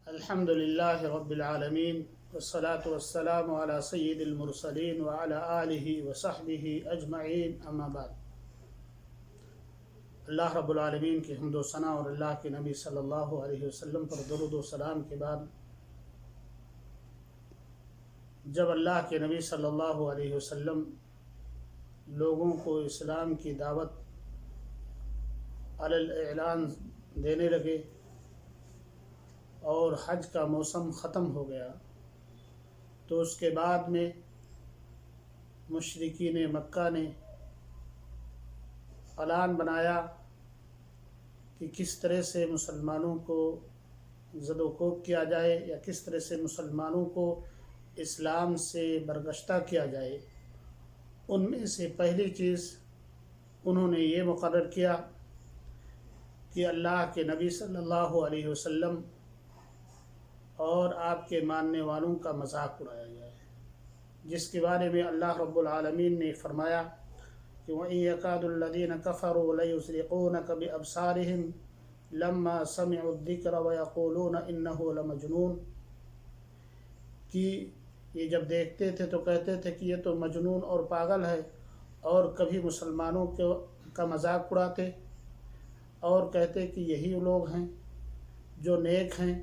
الحمد للہ رب العالمین والصلاة والسلام علی سید المرسلین وعلی آلہ وصحبہ اجمعین اما بعد۔ اللہ رب العالمین کی حمد و ثنا اور اللہ کے نبی صلی اللہ علیہ وسلم پر درود و سلام کے بعد، جب اللہ کے نبی صلی اللہ علیہ وسلم لوگوں کو اسلام کی دعوت علی الاعلان دینے لگے اور حج کا موسم ختم ہو گیا، تو اس کے بعد میں مشرکین مکہ نے اعلان بنایا کہ کس طرح سے مسلمانوں کو زد و کوب کیا جائے یا کس طرح سے مسلمانوں کو اسلام سے برگشتہ کیا جائے۔ ان میں سے پہلی چیز انہوں نے یہ مقرر کیا کہ اللہ کے نبی صلی اللہ علیہ وسلم اور آپ کے ماننے والوں کا مذاق اڑایا جائے، جس کے بارے میں اللہ رب العالمین نے فرمایا کہ وَإِن يَكَادُ الَّذِينَ كَفَرُوا لَيُزْلِقُونَكَ بِأَبْصَارِهِمْ لَمَّا سَمِعُوا الذِّكْرَ وَيَقُولُونَ إِنَّهُ لَمَجْنُونٌ، کہ یہ جب دیکھتے تھے تو کہتے تھے کہ یہ تو مجنون اور پاگل ہے، اور کبھی مسلمانوں کا مذاق اڑاتے اور کہتے کہ یہی لوگ ہیں جو نیک ہیں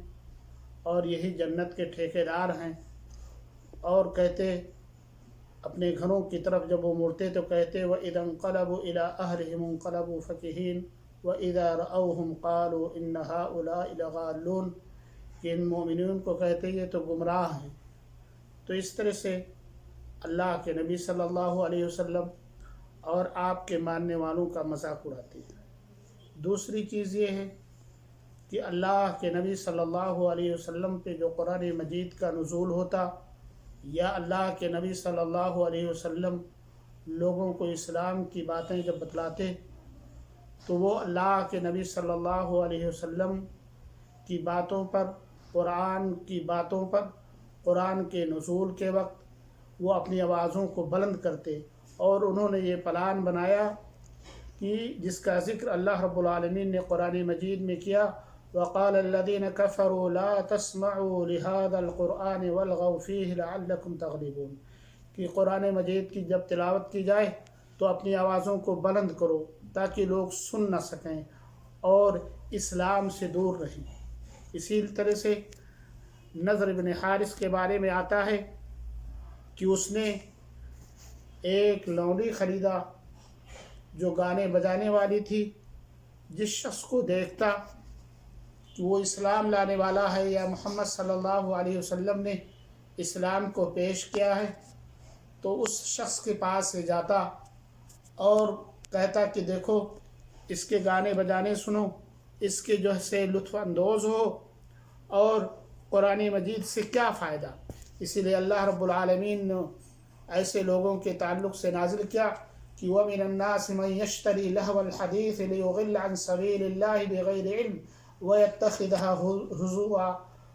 اور یہی جنت کے ٹھیکیدار ہیں، اور کہتے اپنے گھروں کی طرف جب وہ مڑتے تو کہتے وَإِذَا انقلبوا إِلَىٰ أَهْلِهِمُ انقلبوا فَكِهِينَ وَإِذَا رَأَوْهُمْ قَالُوا إِنَّ هَٰؤُلَاءِ لَضَالُّونَ، کہ ان مومنین کو کہتے یہ تو گمراہ ہیں۔ تو اس طرح سے اللہ کے نبی صلی اللہ علیہ وسلم اور آپ کے ماننے والوں کا مذاق اڑاتے ہیں۔ دوسری چیز یہ ہے کہ اللہ کے نبی صلی اللہ علیہ وسلم پہ جو قرآن مجید کا نزول ہوتا، یا اللہ کے نبی صلی اللہ علیہ وسلم لوگوں کو اسلام کی باتیں جب بتلاتے تو وہ اللہ کے نبی صلی اللہ علیہ وسلم کی باتوں پر، قرآن کی باتوں پر، قرآن کے نزول کے وقت وہ اپنی آوازوں کو بلند کرتے، اور انہوں نے یہ پلان بنایا کہ جس کا ذکر اللہ رب العالمین نے قرآن مجید میں کیا، وَقَالَ الَّذِينَ كَفَرُوا لَا تَسْمَعُوا لِهَذَا الْقُرْآنِ وَالْغَوْا فِيهِ لَعَلَّكُمْ تَغْلِبُونَ، کہ قرآن مجید کی جب تلاوت کی جائے تو اپنی آوازوں کو بلند کرو تاکہ لوگ سن نہ سکیں اور اسلام سے دور رہیں۔ اسی طرح سے نضر بن حارث کے بارے میں آتا ہے کہ اس نے ایک لونڈی خریدا جو گانے بجانے والی تھی، جس شخص کو دیکھتا کہ وہ اسلام لانے والا ہے یا محمد صلی اللہ علیہ وسلم نے اسلام کو پیش کیا ہے، تو اس شخص کے پاس سے جاتا اور کہتا کہ دیکھو اس کے گانے بجانے سنو، اس کے جو سے لطف اندوز ہو، اور قرآن مجید سے کیا فائدہ۔ اسی لیے اللہ رب العالمین نے ایسے لوگوں کے تعلق سے نازل کیا کہ وَمِنَ النَّاسِ مَن يَشْتَرِي لَهْوَ الْحَدِيثِ لِيُضِلَّ عَن سَبِيلِ اللَّهِ بِغَيْرِ عِلْمٍ وَيَتَّخِذَهَا هُزُوًا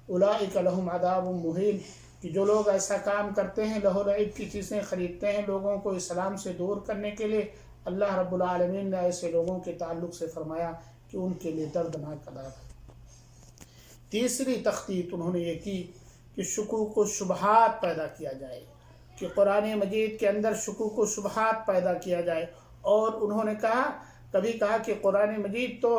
أُولَٰئِكَ لَهُمْ عَذَابٌ مُّهِينٌ، کہ جو لوگ ایسا کام کرتے ہیں، لہو لعب کی چیزیں خریدتے ہیں لوگوں کو اسلام سے دور کرنے کے لیے، اللہ رب العالمین نے ایسے لوگوں کے تعلق سے فرمایا کہ ان کے لیے دردناک عذاب ہے۔ تیسری تخطیط انہوں نے یہ کی کہ شکوک و شبہات پیدا کیا جائے، کہ قرآن مجید کے اندر شکوک و شبہات پیدا کیا جائے، اور انہوں نے کبھی کہا کہ قرآن مجید تو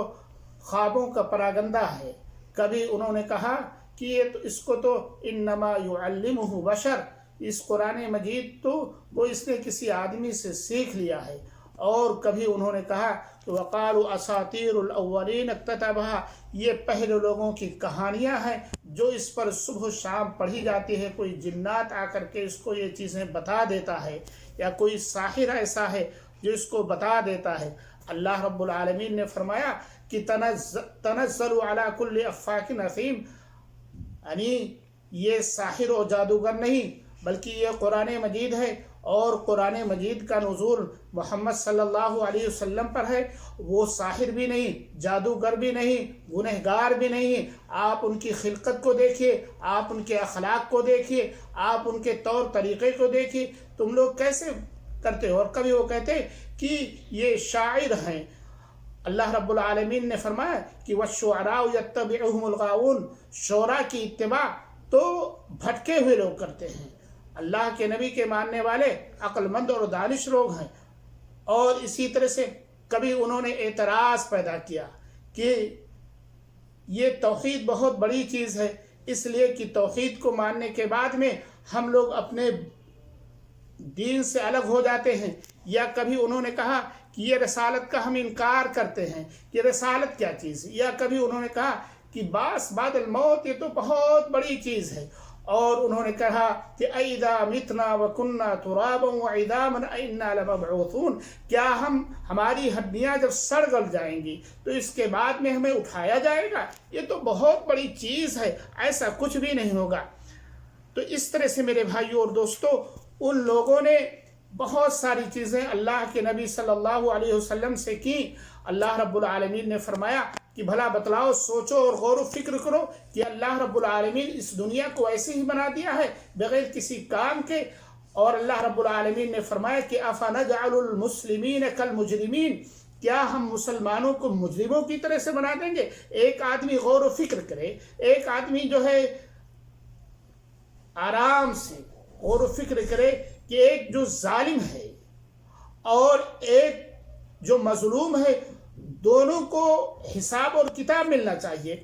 خوابوں کا پراگندہ ہے، کبھی انہوں نے کہا کہ یہ تو اس کو تو انما یعلمہ بشر، اس قرآن مجید تو وہ اس نے کسی آدمی سے سیکھ لیا ہے، اور کبھی انہوں نے کہا کہ وقالوا اساطیر الاولین اکتتبها، یہ پہلے لوگوں کی کہانیاں ہیں جو اس پر صبح و شام پڑھی جاتی ہے، کوئی جنات آ کر کے اس کو یہ چیزیں بتا دیتا ہے، یا کوئی ساحر ایسا ہے جو اس کو بتا دیتا ہے۔ اللہ رب العالمین نے فرمایا کہ تنزل علی کل افاک اثیم، یعنی یہ ساحر و جادوگر نہیں بلکہ یہ قرآن مجید ہے، اور قرآن مجید کا نزول محمد صلی اللہ علیہ وسلم پر ہے۔ وہ ساحر بھی نہیں، جادوگر بھی نہیں، گنہگار بھی نہیں۔ آپ ان کی خلقت کو دیکھیے، آپ ان کے اخلاق کو دیکھیے، آپ ان کے طور طریقے کو دیکھیے، تم لوگ کیسے کرتے ہو۔ اور کبھی وہ کہتے کہ یہ شاعر ہیں۔ اللہ رب العالمین نے فرمایا کہ وَالشُّعَرَاءُ يَتَّبِعُهُمُ الْغَاوُونَ، شعراء کی اتباع تو بھٹکے ہوئے لوگ کرتے ہیں۔ اللہ کے نبی کے ماننے والے عقل مند اور دانش لوگ ہیں۔ اور اسی طرح سے کبھی انہوں نے اعتراض پیدا کیا کہ یہ توحید بہت بڑی چیز ہے، اس لیے کہ توحید کو ماننے کے بعد میں ہم لوگ اپنے دین سے الگ ہو جاتے ہیں۔ یا کبھی انہوں نے کہا کہ یہ رسالت کا ہم انکار کرتے ہیں، کہ رسالت کیا چیز ہے۔ یا کبھی انہوں نے کہا کہ باس بعد الموت یہ تو بہت بڑی چیز ہے۔ اور انہوں نے کہا کہ اَإِذَا مِتْنَا وَكُنَّا تُرَابًا وَعِظَامًا أَإِنَّا لَمَبْعُوثُونَ، کیا ہماری ہڈیاں جب سڑ گل جائیں گی تو اس کے بعد میں ہمیں اٹھایا جائے گا؟ یہ تو بہت بڑی چیز ہے، ایسا کچھ بھی نہیں ہوگا۔ تو اس طرح سے میرے بھائیوں اور دوستوں، ان لوگوں نے بہت ساری چیزیں اللہ کے نبی صلی اللہ علیہ وسلم سے کی۔ اللہ رب العالمین نے فرمایا کہ بھلا بتلاؤ، سوچو اور غور و فکر کرو کہ اللہ رب العالمین اس دنیا کو ایسے ہی بنا دیا ہے بغیر کسی کام کے۔ اور اللہ رب العالمین نے فرمایا کہ أَفَنَجْعَلُ الْمُسْلِمِينَ كَالْمُجْرِمِينَ، کیا ہم مسلمانوں کو مجرموں کی طرح سے بنا دیں گے؟ ایک آدمی غور و فکر کرے، ایک آدمی جو ہے آرام سے غور و فکر کرے کہ ایک جو ظالم ہے اور ایک جو مظلوم ہے، دونوں کو حساب اور کتاب ملنا چاہیے۔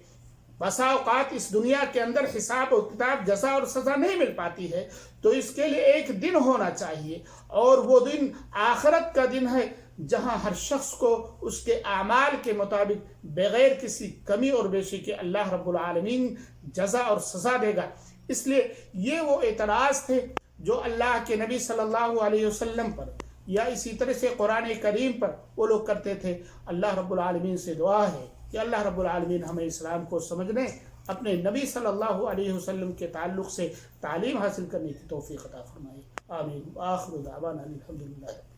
بسا اوقات اس دنیا کے اندر حساب اور کتاب، جزا اور سزا نہیں مل پاتی ہے، تو اس کے لیے ایک دن ہونا چاہیے، اور وہ دن آخرت کا دن ہے جہاں ہر شخص کو اس کے اعمال کے مطابق بغیر کسی کمی اور بیشی کے اللہ رب العالمین جزا اور سزا دے گا۔ اس لیے یہ وہ اعتراض تھے جو اللہ کے نبی صلی اللہ علیہ وسلم پر یا اسی طرح سے قرآن کریم پر وہ لوگ کرتے تھے۔ اللہ رب العالمین سے دعا ہے کہ اللہ رب العالمین ہمیں اسلام کو سمجھنے، اپنے نبی صلی اللہ علیہ وسلم کے تعلق سے تعلیم حاصل کرنے کی توفیق عطا فرمائے۔ آمین۔ آخر دعوانا الحمدللہ۔